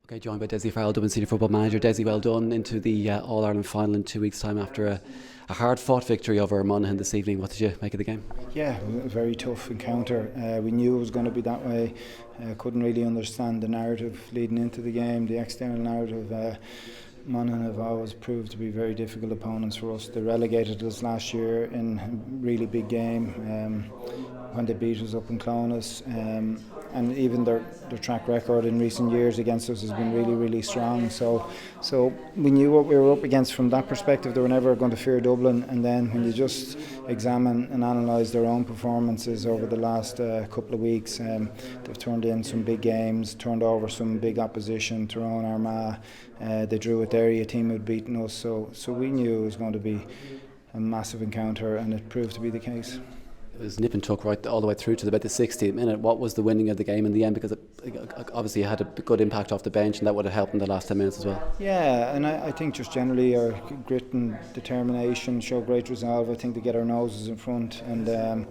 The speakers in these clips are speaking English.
Okay, joined by Dessie Farrell, Dublin Senior Football manager. Dessie, well done into the All-Ireland final in 2 weeks' time after a hard-fought victory over Monaghan this evening. What did you make of the game? Yeah, a very tough encounter. We knew it was going to be that way. Couldn't really understand the narrative leading into the game, the external narrative. Monaghan have always proved to be very difficult opponents for us. They relegated us last year in a really big game when they beat us up in Clonus, and even their track record in recent years against us has been really strong. So we knew what we were up against from that perspective. They were never going to fear Dublin, and then when you just examine and analyse their own performances over the last couple of weeks, they've turned in some big games, turned over some big opposition, Tyrone, Armagh. They drew with Derry, a team who had beaten us, so we knew it was going to be a massive encounter, and it proved to be the case. It was nip and tuck right all the way through to about the 60th minute. What was the winning of the game in the end? Because it obviously had a good impact off the bench, and that would have helped in the last 10 minutes as well. Yeah, and I think just generally our grit and determination, show great resolve. I think to get our noses in front, and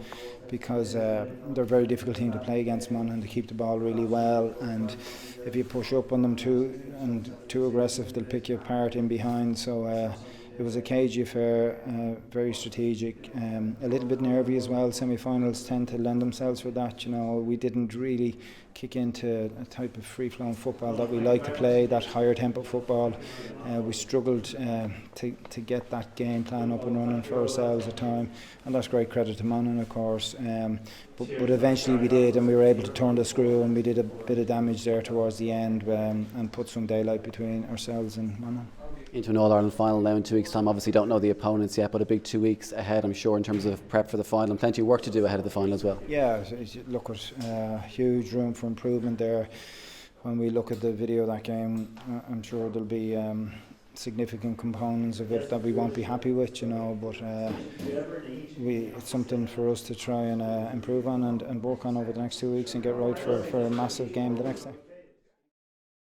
because they're a very difficult team to play against, Monaghan, to keep the ball really well, and if you push up on them too aggressive, they'll pick you apart in behind. So it was a cagey affair, very strategic, a little bit nervy as well. Semi-finals tend to lend themselves for that. You know, we didn't really kick into a type of free-flowing football that we like to play, that higher tempo football. We struggled to get that game plan up and running for ourselves at time, and that's great credit to Monaghan, of course. But eventually we did, and we were able to turn the screw, and we did a bit of damage there towards the end, and put some daylight between ourselves and Monaghan. Into an All-Ireland final now in 2 weeks' time. Obviously don't know the opponents yet, but a big 2 weeks ahead, I'm sure, in terms of prep for the final, and plenty of work to do ahead of the final as well. Yeah, look, at huge room for improvement there. When we look at the video of that game, I'm sure there'll be significant components of it that we won't be happy with, you know, but it's something for us to try and improve on and work on over the next 2 weeks and get right for a massive game the next day.